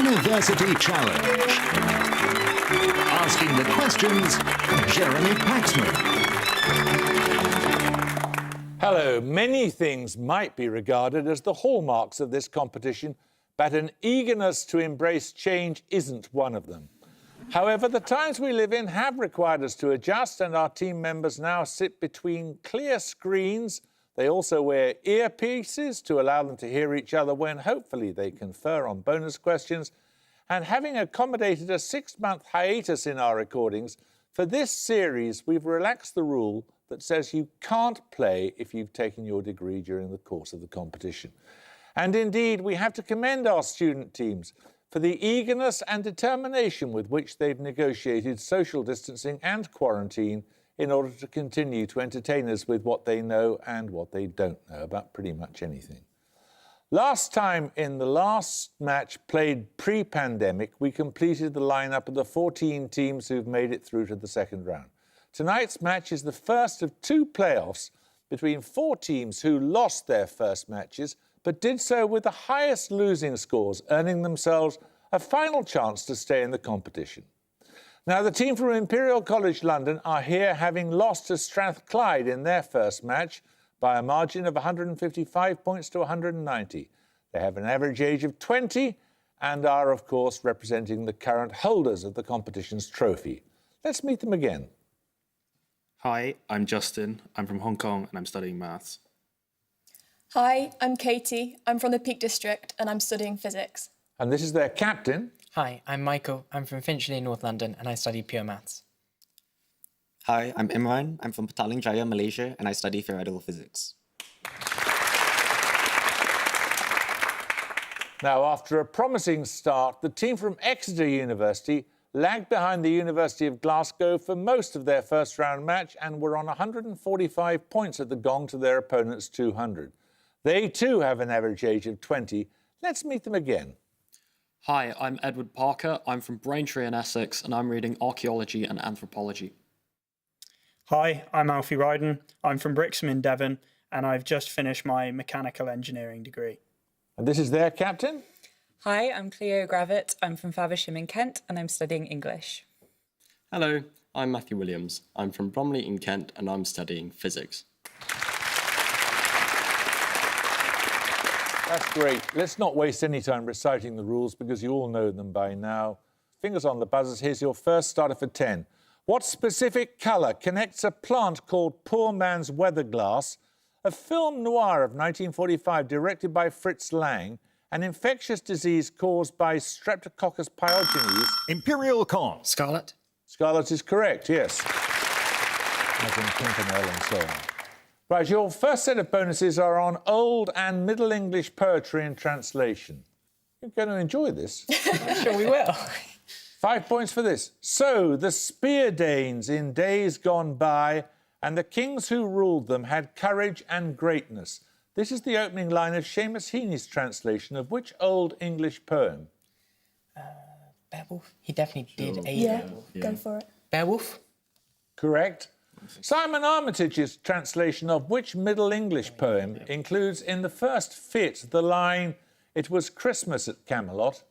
University Challenge. Asking the questions, Jeremy Paxman. Hello. Many things might be regarded as the hallmarks of this competition, but an eagerness to embrace change isn't one of them. However, the times we live in have required us to adjust, and our team members now sit between clear screens. They also wear earpieces to allow them to hear each other when hopefully they confer on bonus questions. And having accommodated a 6-month hiatus in our recordings, for this series we've relaxed the rule that says you can't play if you've taken your degree during the course of the competition. And indeed, we have to commend our student teams for the eagerness and determination with which they've negotiated social distancing and quarantine in order to continue to entertain us with what they know and what they don't know about pretty much anything. Last time in the last match played pre-pandemic, we completed the lineup of the 14 teams who've made it through to the second round. Tonight's match is the first of 2 playoffs between 4 teams who lost their first matches but did so with the highest losing scores, earning themselves a final chance to stay in the competition. Now, the team from Imperial College London are here having lost to Strathclyde in their first match by a margin of 155 points to 190. They have an average age of 20 and are, of course, representing the current holders of the competition's trophy. Let's meet them again. Hi, I'm Justin. I'm from Hong Kong and I'm studying maths. Hi, I'm Katie. I'm from the Peak District and I'm studying physics. And this is their captain. Hi, I'm Michael. I'm from Finchley, North London, and I study pure maths. Hi, I'm Imran. I'm from Petaling Jaya, Malaysia, and I study theoretical physics. Now, after a promising start, the team from Exeter University lagged behind the University of Glasgow for most of their first-round match and were on 145 points at the gong to their opponent's 200. They, too, have an average age of 20. Let's meet them again. Hi, I'm Edward Parker. I'm from Braintree in Essex and I'm reading archaeology and anthropology. Hi, I'm Alfie Ryden. I'm from Brixham in Devon and I've just finished my mechanical engineering degree. And this is their captain. Hi, I'm Cleo Gravitt. I'm from Faversham in Kent and I'm studying English. Hello, I'm Matthew Williams. I'm from Bromley in Kent and I'm studying physics. That's great. Let's not waste any time reciting the rules because you all know them by now. Fingers on the buzzers. Here's your first starter for 10. What specific colour connects a plant called Poor Man's Weatherglass, a film noir of 1945 directed by Fritz Lang, an infectious disease caused by Streptococcus pyogenes? Imperial Con. Scarlet? Scarlet is correct, yes. As in Pimpernel and so on. Right, your first set of bonuses are on Old and Middle English poetry and translation. You're going to enjoy this. I'm sure we will. 5 points for this. So, the Spear Danes in days gone by, and the kings who ruled them had courage and greatness. This is the opening line of Seamus Heaney's translation of which Old English poem? Beowulf? He definitely did a Yeah, go for it. Beowulf? Correct. Simon Armitage's translation of which Middle English poem includes in the first fit the line, "It was Christmas at Camelot"?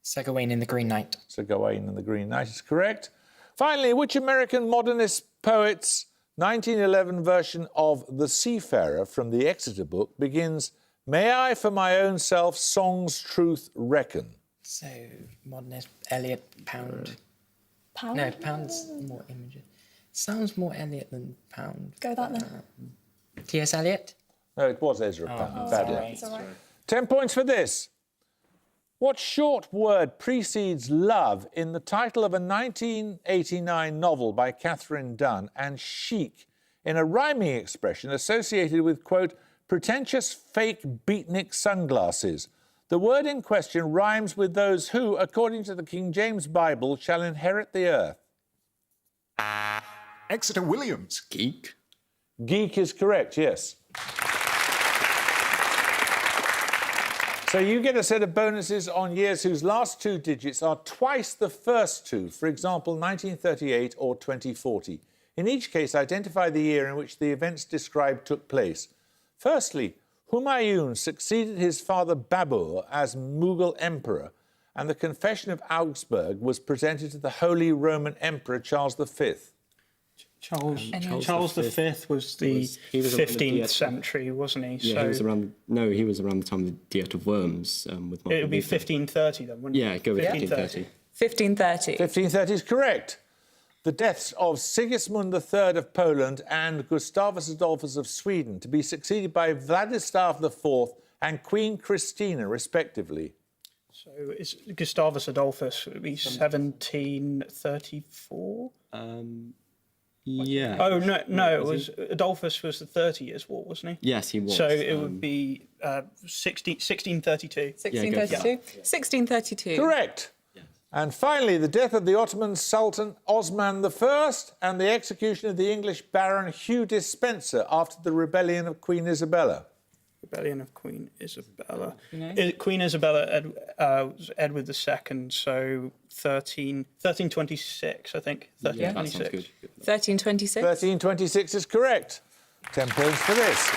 Sir Gawain in the Green Knight. Sir Gawain and the Green Knight is correct. Finally, which American modernist poet's 1911 version of The Seafarer from the Exeter book begins, "May I for my own self song's truth reckon"? So, modernist, Eliot, Pound. Pound? No, Pound's more images. Sounds more Eliot than Pound. Go that then. T.S. Eliot? No, it was Ezra Pound. Bad luck. It's all right. 10 points for this. What short word precedes love in the title of a 1989 novel by Catherine Dunn and chic in a rhyming expression associated with, quote, pretentious fake beatnik sunglasses? The word in question rhymes with those who, according to the King James Bible, shall inherit the earth. Exeter Williams. Geek? Geek is correct, yes. So you get a set of bonuses on years whose last 2 digits are twice the first 2, for example, 1938 or 2040. In each case, identify the year in which the events described took place. Firstly, Humayun succeeded his father Babur as Mughal emperor, and the Confession of Augsburg was presented to the Holy Roman Emperor Charles V? Charles V was the he was around the 15th Diet- century, wasn't he? Yeah, so he was around. No, he was around the time of the Diet of Worms with it would be Martin Luther. 1530 then, wouldn't it? Yeah, go with 1530. 1530. 1530 is correct. The deaths of Sigismund III of Poland and Gustavus Adolphus of Sweden to be succeeded by Vladislav IV and Queen Christina, respectively. So it's Gustavus Adolphus, it would be 1734? Yeah. Oh, no, it was Adolphus was the 30 Years' War, wasn't he? Yes, he was. So it would be 1632. 1632. 1632. Correct. And finally, the death of the Ottoman Sultan Osman I and the execution of the English Baron Hugh Despencer after the rebellion of Queen Isabella. Rebellion of Queen Isabella. You know? Queen Isabella was Edward II, so 1326, I think. Yeah, that sounds 1326. good. 1326. 1326 is correct. 10 points for this.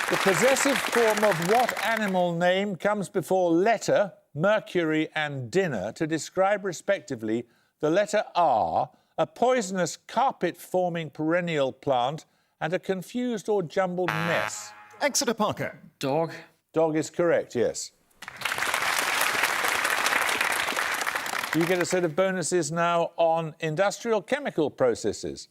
The possessive form of what animal name comes before letter, mercury and dinner to describe respectively the letter R, a poisonous carpet-forming perennial plant, and a confused or jumbled mess? Exeter Parker. Dog. Dog is correct, yes. You get a set of bonuses now on industrial chemical processes.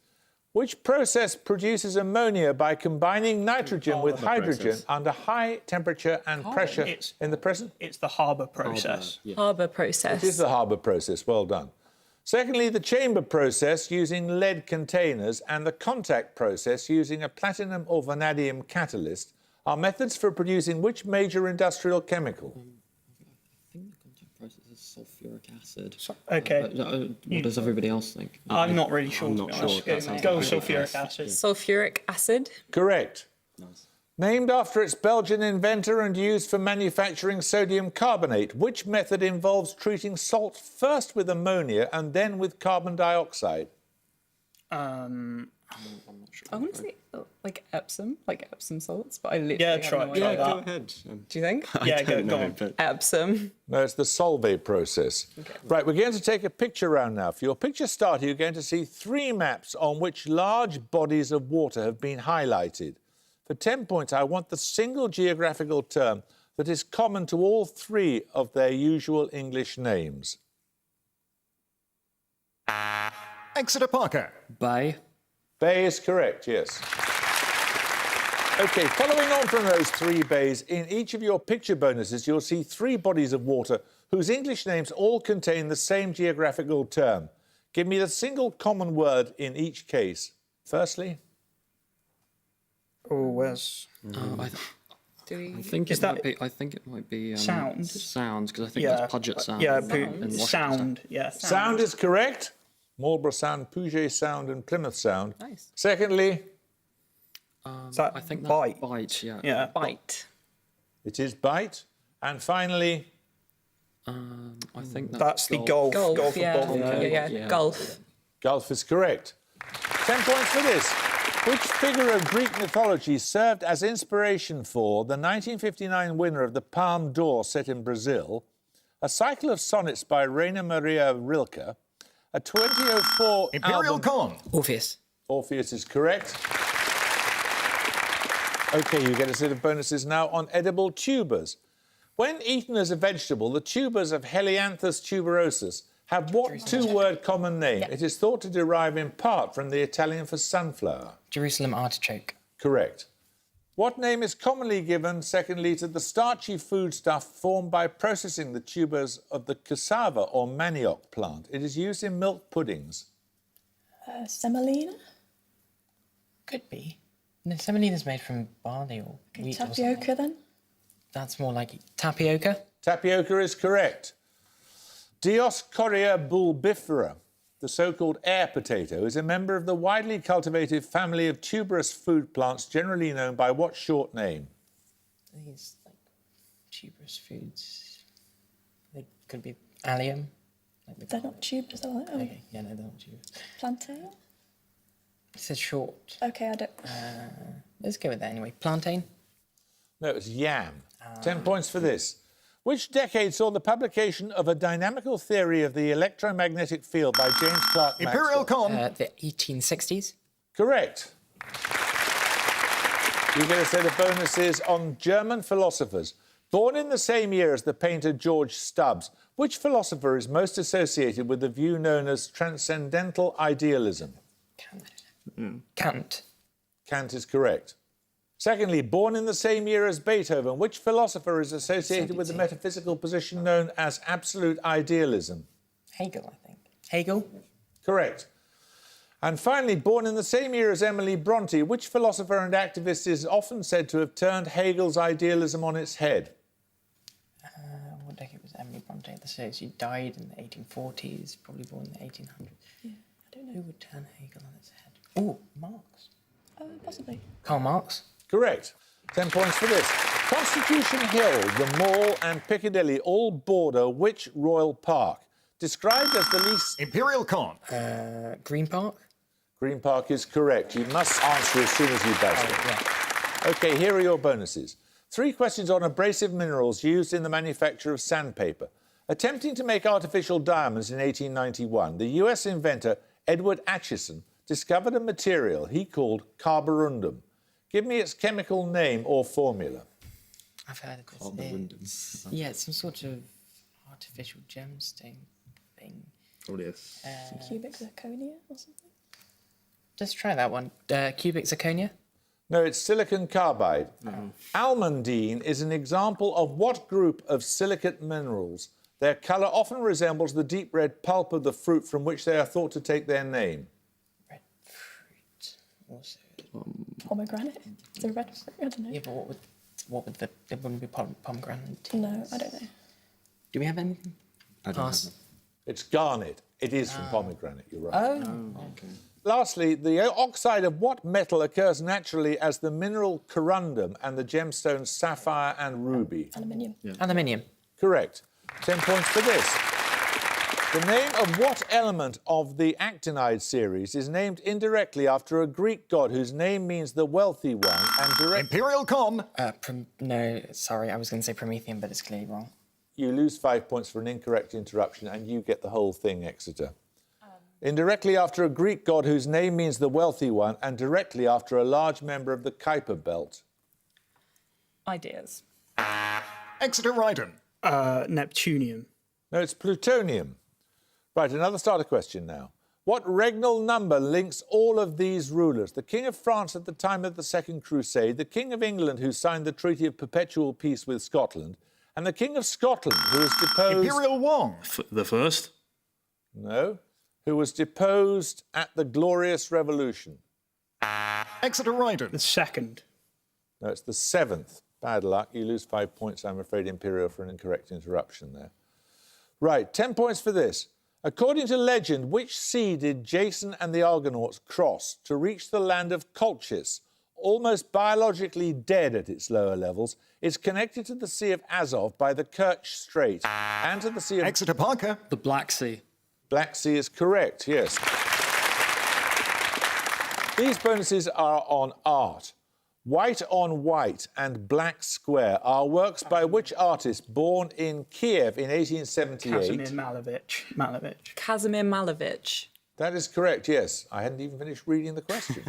Which process produces ammonia by combining nitrogen with hydrogen process. under high temperature and pressure in the present? It's the harbour process. Harbour process. It is the Haber process, well done. Secondly, the chamber process using lead containers and the contact process using a platinum or vanadium catalyst are methods for producing which major industrial chemical? I think the contact process is sulfuric acid. Okay. What does everybody else think? I'm not really sure. I'm to be not honest. sure. That sounds Go like sulfuric a acid. Sulfuric acid. Correct. Nice. Named after its Belgian inventor and used for manufacturing sodium carbonate, which method involves treating salt first with ammonia and then with carbon dioxide? I want to say like Epsom salts, but I literally Yeah, have try no try idea. that. Go ahead. Do you think? Yeah, Don't go know, on. but Epsom. No, it's the Solvay process. Right, we're going to take a picture round now. For your picture starter, you're going to see 3 maps on which large bodies of water have been highlighted. For 10 points, I want the single geographical term that is common to all 3 of their usual English names. Exeter Parker. Bay. Bay is correct, yes. OK, following on from those 3 bays, in each of your picture bonuses, you'll see 3 bodies of water whose English names all contain the same geographical term. Give me the single common word in each case. Firstly? Oh, where's... Do we? I think Is it that- might be. I think it might be Sound? Sounds, because I think Yeah. that's Puget Sound. Yeah, in Washington. sound, yeah. Sound is correct. Marlborough Sound, Puget Sound and Plymouth Sound. Nice. Secondly, Is that I think that's bite? Bite. Yeah. Yeah. Bite. it is Bite. And finally, I think That's the Gulf. golf. Golf. of Yeah. bottle. Yeah. Golf. Gulf is correct. 10 points for this. Which figure of Greek mythology served as inspiration for the 1959 winner of the Palme d'Or set in Brazil, a cycle of sonnets by Rainer Maria Rilke, a 2004 Imperial album... Con. Orpheus. Orpheus is correct. OK, you get a set of bonuses now on edible tubers. When eaten as a vegetable, the tubers of Helianthus tuberosus have what 2-word common name? It is thought to derive in part from the Italian for sunflower. Jerusalem artichoke. Correct. What name is commonly given, secondly, to the starchy foodstuff formed by processing the tubers of the cassava or manioc plant? It is used in milk puddings. Semolina? Could be. No, semolina's made from barley or wheat or something. Tapioca then? That's more like tapioca. Tapioca is correct. Dioscorea bulbifera, the so-called air potato, is a member of the widely cultivated family of tuberous food plants generally known by what short name? These like tuberous foods. They could be allium. Like the They're not tubers, are they? Oh, Okay, yeah, no, they're not tubers. plantain? It says short. Okay, I don't... Let's go with that anyway. Plantain. No, it's yam. 10 points for this. Which decade saw the publication of a dynamical theory of the electromagnetic field by James Clerk Imperial Maxwell? con. The 1860s. Correct. You get a set of bonuses on German philosophers. Born in the same year as the painter George Stubbs, which philosopher is most associated with the view known as transcendental idealism? Kant. Kant is correct. Secondly, born in the same year as Beethoven, which philosopher is associated with the metaphysical position known as absolute idealism? Hegel, I think. Hegel. Correct. And finally, born in the same year as Emily Bronte, which philosopher and activist is often said to have turned Hegel's idealism on its head? What decade was Emily Bronte? She died in the 1840s, probably born in the 1800s. Yeah, I don't know. Who would turn Hegel on its head? Oh, Marx. Possibly. Karl Marx. Correct. 10 points for this. Constitution Hill, the Mall and Piccadilly all border which royal park? Described as the least... Imperial con. Green Park. Green Park is correct. You must answer as soon as you buzz it. Yeah. OK, here are your bonuses. 3 questions on abrasive minerals used in the manufacture of sandpaper. Attempting to make artificial diamonds in 1891, the US inventor Edward Acheson discovered a material he called carborundum. Give me its chemical name or formula. I've heard of this. Yeah, it's some sort of artificial gemstone thing. Probably yes. Cubic zirconia or something? Let's try that one. Cubic zirconia? No, it's silicon carbide. Almandine is an example of what group of silicate minerals? Their colour often resembles the deep red pulp of the fruit from which they are thought to take their name. Red fruit. Also. Pomegranate? Is there red fruit? I don't know. Yeah, but what would it wouldn't be pomegranate? No, I don't know. Do we have anything? Pass. It's garnet. It is from pomegranate, you're right. Oh. Okay. Lastly, the oxide of what metal occurs naturally as the mineral corundum and the gemstones sapphire and ruby? Aluminium. Yeah. Aluminium. Correct. 10 points for this. The name of what element of the actinide series is named indirectly after a Greek god whose name means the wealthy one and Imperial con. No, sorry, I was going to say Promethean, but it's clearly wrong. You lose 5 points for an incorrect interruption and you get the whole thing, Exeter. Indirectly after a Greek god whose name means the wealthy one and directly after a large member of the Kuiper belt. Ideas. Exeter Ryden. Neptunium. No, it's plutonium. Right, another starter question now. What regnal number links all of these rulers? The King of France at the time of the Second Crusade, the King of England who signed the Treaty of Perpetual Peace with Scotland, and the King of Scotland who was deposed... Imperial Wong. The first? No, who was deposed at the Glorious Revolution. Exeter Ryden. The second. No, it's the 7th. Bad luck. You lose 5 points, I'm afraid, Imperial, for an incorrect interruption there. Right, 10 points for this. According to legend, which sea did Jason and the Argonauts cross to reach the land of Colchis, almost biologically dead at its lower levels? It's connected to the Sea of Azov by the Kerch Strait and to the Sea of... Exeter Parker. The Black Sea. Black Sea is correct, yes. These bonuses are on art. White on White and Black Square are works by which artist born in Kiev in 1878? Kazimir Malevich. That is correct, yes. I hadn't even finished reading the question.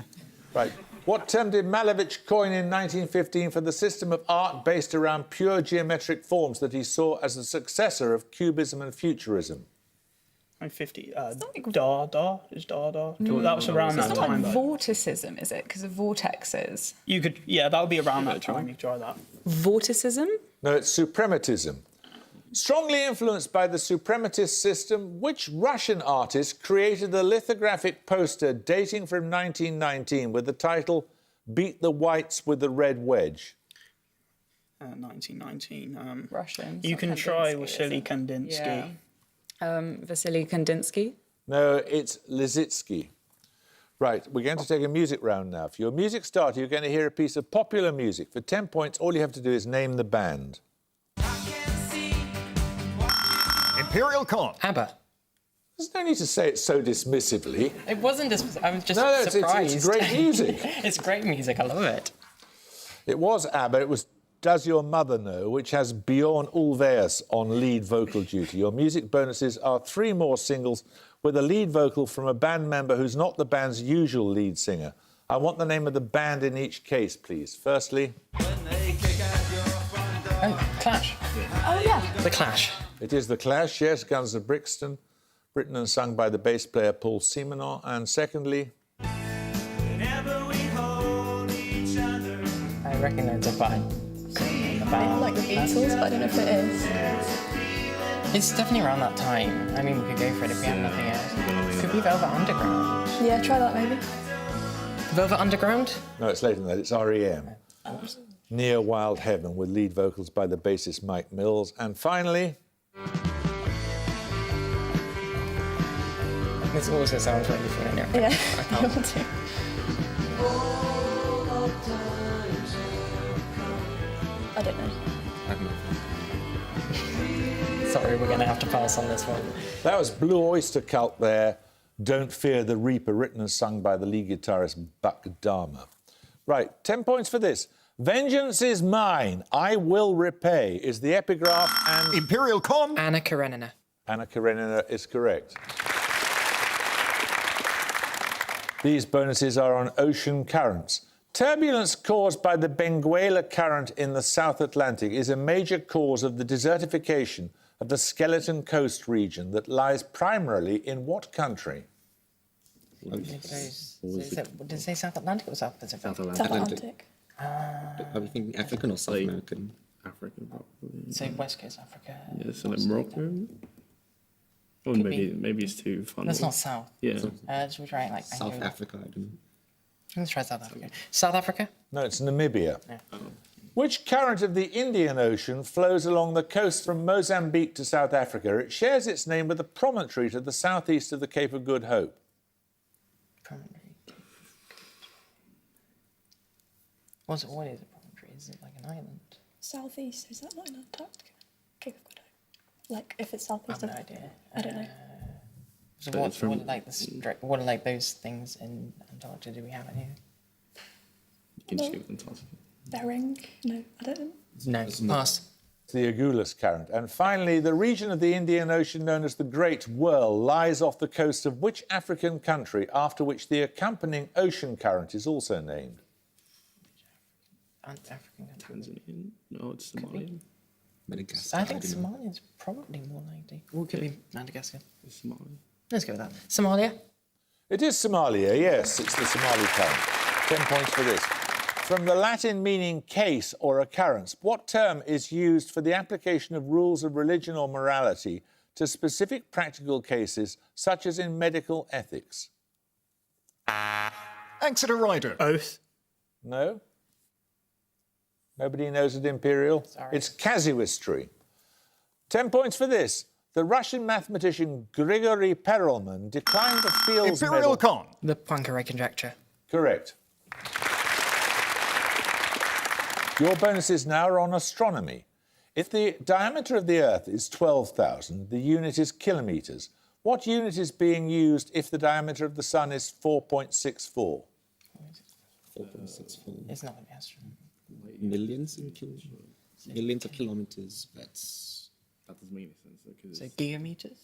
Right. What term did Malevich coin in 1915 for the system of art based around pure geometric forms that he saw as the successor of Cubism and Futurism? 50. Dada. Is Dada? That was around that It's not time. like vorticism, is it? Because of vortexes. You could, yeah, that would be around that time. You try that. Vorticism? No, it's suprematism. Strongly influenced by the suprematist system, which Russian artist created a lithographic poster dating from 1919 with the title Beat the Whites with the Red Wedge? 1919. Russian. You It's can not try Kandinsky, Wassily is it? Kandinsky. Vasily Kandinsky. No, it's Lizitsky. Right, we're going to take a music round now. For your music starter, you're going to hear a piece of popular music. For 10 points, all you have to do is name the band. Imperial con. ABBA. There's no need to say it so dismissively. It wasn't just. I was just No, surprised. it's great music. It's great music. I love it. It was ABBA. It was Does Your Mother Know, which has Bjorn Ulvaeus on lead vocal duty. Your music bonuses are 3 more singles with a lead vocal from a band member who's not the band's usual lead singer. I want the name of the band in each case, please. Firstly... Oh, Clash. Oh, yeah. The Clash. It is The Clash, yes, Guns of Brixton, written and sung by the bass player Paul Simonon. And secondly... I recognise it by the band. Like the Beatles, but I don't know if it is. It's definitely around that time. I mean, we could go for it if we have nothing else. Could be Velvet Underground. Yeah, try that maybe. Velvet Underground? No, it's later than that. It's R.E.M. Near Wild Heaven, with lead vocals by the bassist Mike Mills. And finally... This also sounds really familiar. Yeah, I will do. I don't know. Sorry, we're going to have to pass on this one. That was Blue Oyster Cult there. Don't Fear the Reaper, written and sung by the lead guitarist Buck Dharma. Right, 10 points for this. Vengeance is mine, I will repay, is the epigraph, and... Imperial Com. Anna Karenina. Anna Karenina is correct. These bonuses are on ocean currents. Turbulence caused by the Benguela Current in the South Atlantic is a major cause of the desertification of the Skeleton Coast region that lies primarily in what country? Did it say South Atlantic or South Pacific? South South Atlantic. Atlantic. Are we thinking African or South American? African, probably. So West Coast Africa. Yeah, so like Morocco. Or Could maybe it's too fun. That's not South. Yeah. Should we try like South Angola? Africa, I don't know. Let's try South Africa. South Africa? No, it's Namibia. Yeah. Which current of the Indian Ocean flows along the coast from Mozambique to South Africa? It shares its name with a promontory to the southeast of the Cape of Good Hope. Promontory. What is a promontory? Is it like an island? Southeast, is that not in Antarctica? Cape of Good Hope. Like, if it's southeast I have of... no idea. I don't know. So what are like what are like those things in Antarctica? Do we have any? You can just go with Antarctica. Bering? No, I don't know. No, pass. The Agulhas Current. And finally, the region of the Indian Ocean known as the Great Whirl lies off the coast of which African country, after which the accompanying ocean current is also named? African country. Tanzania? No, it's Somalia. Madagascar. I think don't know. Somalia is probably more likely. Or it could be Madagascar. It's Somalia. Let's go with that. Somalia? It is Somalia, yes. It's the Somali current. 10 points for this. From the Latin meaning case or occurrence, what term is used for the application of rules of religion or morality to specific practical cases, such as in medical ethics? Exeter Rider. Oath. No? Nobody knows at Imperial? Sorry. It's casuistry. 10 points for this. The Russian mathematician Grigory Perelman declined the Fields Imperial Medal. Com. The Poincaré conjecture. Correct. Your bonuses now are on astronomy. If the diameter of the Earth is 12,000, the unit is kilometres. What unit is being used if the diameter of the Sun is 4.64? 4.64 It's not going to be astronomical. millions of millions of kilometers. That doesn't make any sense. Though, So it's, gigameters?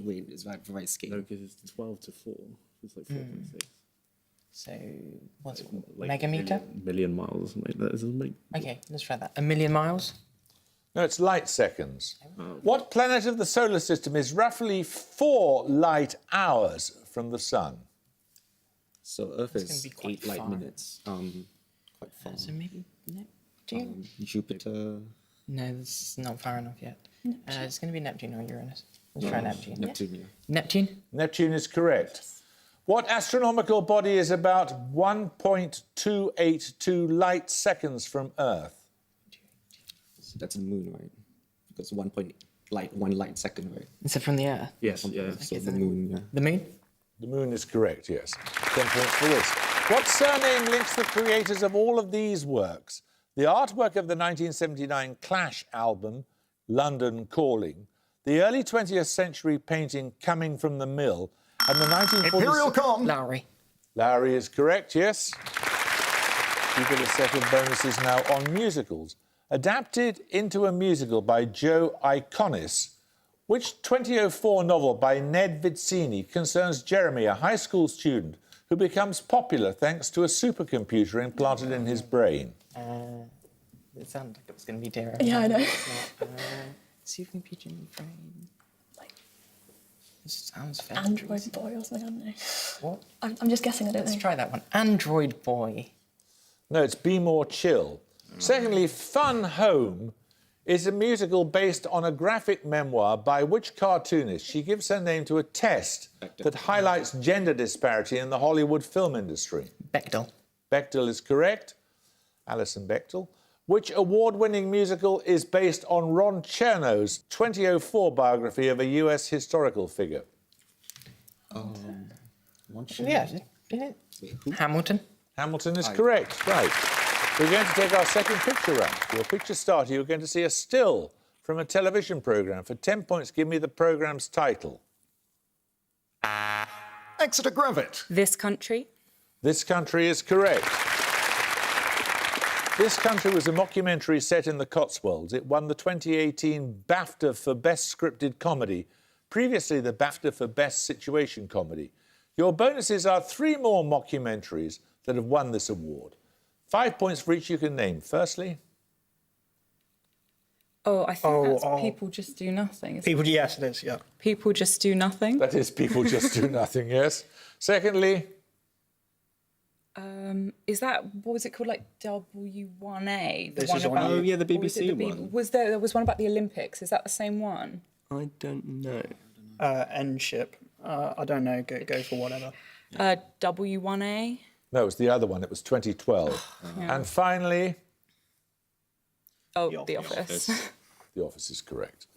Wait, is that the right scale? no, because it's 12 to 4. It's like 4.6. So what's it? Like Megameter? million miles or something like that. Doesn't make... Okay, let's try that. 1,000,000 miles? No, it's light seconds. What planet of the solar system is roughly 4 light hours from the Sun? So Earth That's gonna is be quite 8 light far. minutes. Quite far. So maybe Neptune? Jupiter. No, this is not far enough yet. It's going to be Neptune or Uranus. Let's try Neptune. Neptune. Yeah. Neptune? Neptune is correct. What astronomical body is about 1.282 light seconds from Earth? So that's the moon, right? Because 1 light second, right? Is it from the Earth? Yes, yeah. So the moon, yeah. The moon? The moon is correct, yes. 10 points for this. What surname links the creators of all of these works? The artwork of the 1979 Clash album, London Calling, the early 20th century painting Coming from the Mill, and the 1940s... Imperial Com. Lowry. Lowry is correct, yes. You get a set of bonuses now on musicals. A Adapted into a musical by Joe Iconis, which 2004 novel by Ned Vizzini concerns Jeremy, a high school student who becomes popular thanks to a supercomputer implanted in his brain? It sounded like it was going to be Dara. Yeah, I know. Supercomputer in the brain. Like, it sounds very Android boy or something, I don't know. What? I'm just guessing, I don't Let's know. try that one. Android boy. No, it's Be More Chill. Secondly, Fun Home is a musical based on a graphic memoir by which cartoonist? She gives her name to a test that highlights gender disparity in the Hollywood film industry. Bechdel. Bechdel is correct. Alison Bechdel. Which award-winning musical is based on Ron Chernow's 2004 biography of a US historical figure? Yeah, didn't it? Hamilton. Hamilton is correct, right. We're going to take our second picture round. For your picture starter, you're going to see a still from a television programme. For 10 points, give me the programme's title. Exeter Gravit. This country. This country is correct. This Country was a mockumentary set in the Cotswolds. It won the 2018 BAFTA for Best Scripted Comedy, previously the BAFTA for Best Situation Comedy. Your bonuses are 3 more mockumentaries that have won this award. 5 points for each you can name. Firstly, Oh, I think that's People Just Do Nothing. isn't it? People, yes, it is, yeah. People Just Do Nothing. that is People Just Do Nothing, yes. Secondly, Is that, what was it called, like W1A? This one is on about, you. Oh, yeah, the or was it BBC the one. there was one about the Olympics? Is that the same one? I don't know. N-ship. I don't know, go for whatever. W1A? no, it was the other one. It was 2012. And finally, Oh, The Office. The Office is correct.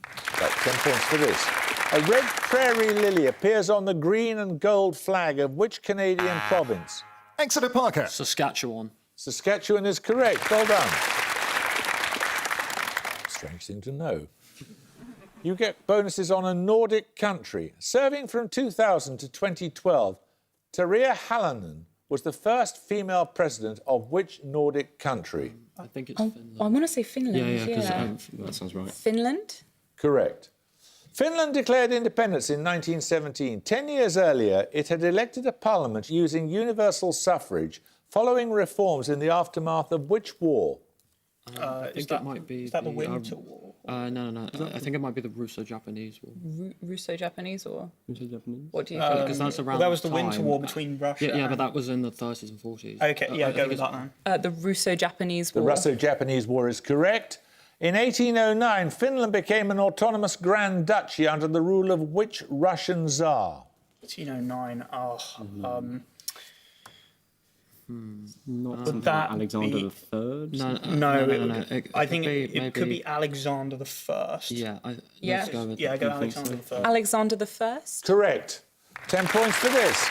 Right, 10 points for this. A red prairie lily appears on the green and gold flag of which Canadian province? Exeter Parker. Saskatchewan. Saskatchewan is correct. Well done. Strange thing to know. You get bonuses on a Nordic country. Serving from 2000 to 2012, Tarja Halonen was the first female president of which Nordic country? I think it's Finland. I want to say Finland. Yeah, because that sounds right. Finland? Correct. Finland declared independence in 1917. 10 years earlier, it had elected a parliament using universal suffrage following reforms in the aftermath of which war? I think it might be Is that the Winter War? No. I think it might be the Russo-Japanese War. Russo-Japanese or? Russo-Japanese? What do you think? Because that's around Well, that was the Winter time. War between Russia Yeah, but and... that was in the 30s and 40s. Okay, yeah, I go think with it's- that then. The Russo-Japanese The War. Russo-Japanese War is correct. In 1809, Finland became an autonomous Grand Duchy under the rule of which Russian Tsar? 1809. Not Would something that like Alexander be- the Third. No, I think it it could be Alexander the First. Yeah, Yeah. let's go with Yeah, go I think Alexander so. the First. Alexander the First? Correct. 10 points for this,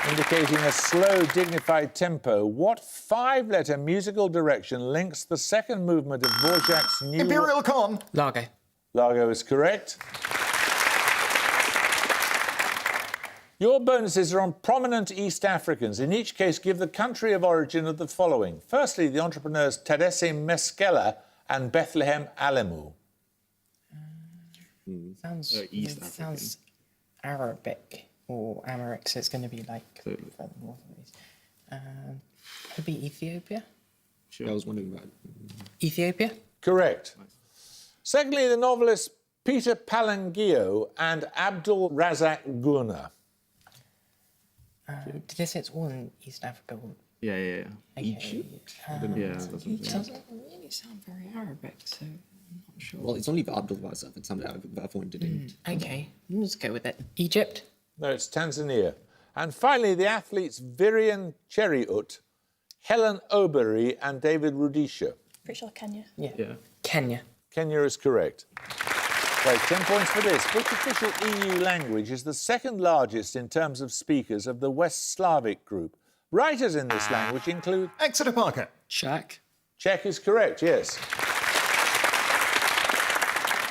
indicating a slow, dignified tempo. What 5-letter musical direction links the second movement of Dvorak's new... Imperial Con. Largo. Largo is correct. Your bonuses are on prominent East Africans. In each case, give the country of origin of the following. Firstly, the entrepreneurs Tadesse Meskela and Bethlehem Alemu. Sounds East it African. sounds Arabic or Amharic, so it's going to be like further north of these. Could be Ethiopia. I was wondering about Ethiopia. Correct. Secondly, the novelists Peter Palangio and Abdul Razak Gurna. Did they say it's all in East Africa? Yeah. Okay. Yeah, that's what I'm It saying. doesn't really sound very Arabic, so I'm not sure. Well, it's only the Abdul Razak that sounded Arabic, but everyone didn't. Okay, let's go with it. Egypt. No, it's Tanzania. And finally, the athletes Virian Cheriut, Helen Obery and David Rudisha. Pretty sure Kenya. Yeah. Kenya. Kenya is correct. Right, 10 points for this. Which official EU language is the second largest in terms of speakers of the West Slavic group? Writers in this language include... Exeter Parker. Czech. Czech is correct, yes.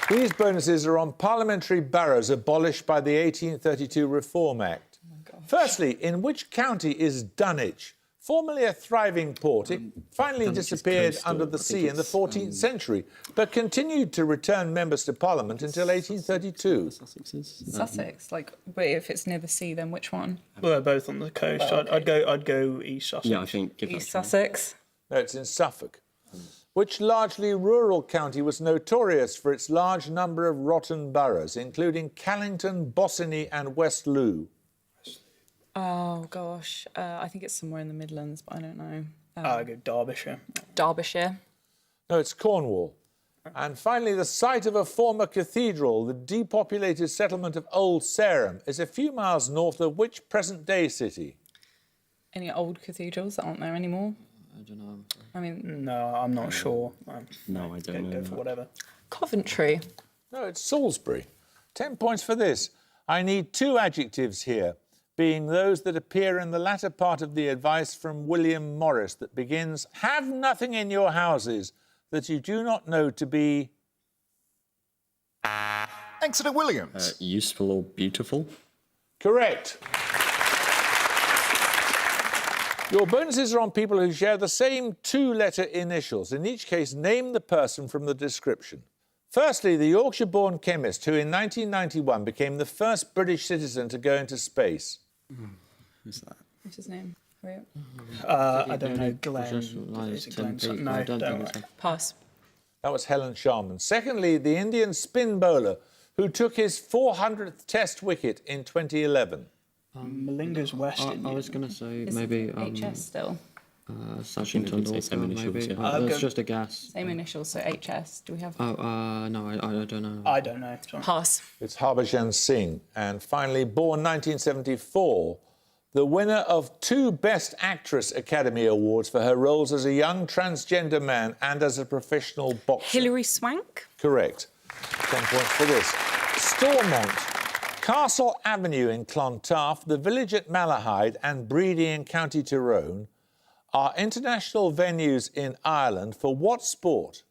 These bonuses are on parliamentary boroughs abolished by the 1832 Reform Act. Firstly, in which county is Dunwich, Formerly a thriving port, it finally disappeared coastal. under the I think sea in the it's, 14th century, but continued to return members to Parliament until 1832. Sussex is. Sussex. Like, but if it's near the sea, then which one? Well, they're both on the coast. Oh, okay. I'd go East Sussex. Yeah, I think. Give that East a try. Sussex. No, it's in Suffolk. Which largely rural county was notorious for its large number of rotten boroughs, including Callington, Bossiney and West Loo? Oh gosh, I think it's somewhere in the Midlands, but I don't know. I'll go Derbyshire. Derbyshire. No, it's Cornwall. And finally, the site of a former cathedral, the depopulated settlement of Old Sarum, is a few miles north of which present-day city? Any old cathedrals that aren't there anymore? I don't know. I mean, No, I'm not sure. No, I don't know. Go for whatever. Coventry. No, it's Salisbury. 10 points for this. I need 2 adjectives here, being those that appear in the latter part of the advice from William Morris that begins, have nothing in your houses that you do not know to be... Exeter Williams. Useful or beautiful? Correct. Your bonuses are on people who share the same 2-letter initials. In each case, name the person from the description. Firstly, the Yorkshire-born chemist who in 1991 became the first British citizen to go into space. Who's that? What's his name? Hurry I up. don't know. Glenn. Is it Glenn? No, I don't think worry. it's Pass. That was Helen Sharman. Secondly, the Indian spin bowler who took his 400th Test wicket in 2011. Malinga's West I Indian. was going to say Is maybe HS still. Sachin we could say same Tendulkar, initials, maybe. yeah. That's go- just a guess. Same initials, so HS. Do we have? Oh, no, I don't know. I don't know. Sorry. Pass. It's Harbhajan Singh. And finally, born 1974, the winner of 2 Best Actress Academy Awards for her roles as a young transgender man and as a professional boxer. Hilary Swank. Correct. 10 points for this. Stormont, Castle Avenue in Clontarf, the village at Malahide and Breedy in County Tyrone are international venues in Ireland for what sport?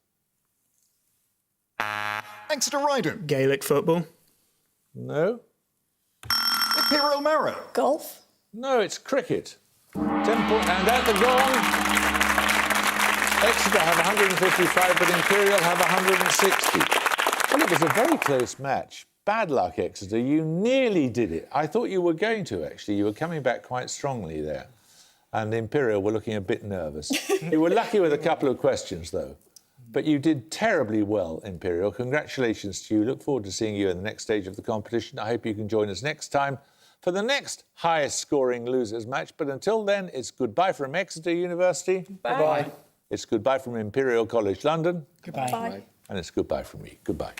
Exeter Ryden. Gaelic football. No? Imperial Marrow. Golf. No, it's cricket. 10 points. And at the gong, Exeter have 155, but Imperial have 160. Well, it was a very close match. Bad luck, Exeter. You nearly did it. I thought you were going to, actually. You were coming back quite strongly there. And Imperial were looking a bit nervous. You were lucky with a couple of questions, though. But you did terribly well, Imperial. Congratulations to you. Look forward to seeing you in the next stage of the competition. I hope you can join us next time for the next highest-scoring losers match. But until then, it's goodbye from Exeter University. Bye. It's goodbye from Imperial College London. Goodbye. Bye. And it's goodbye from me. Goodbye.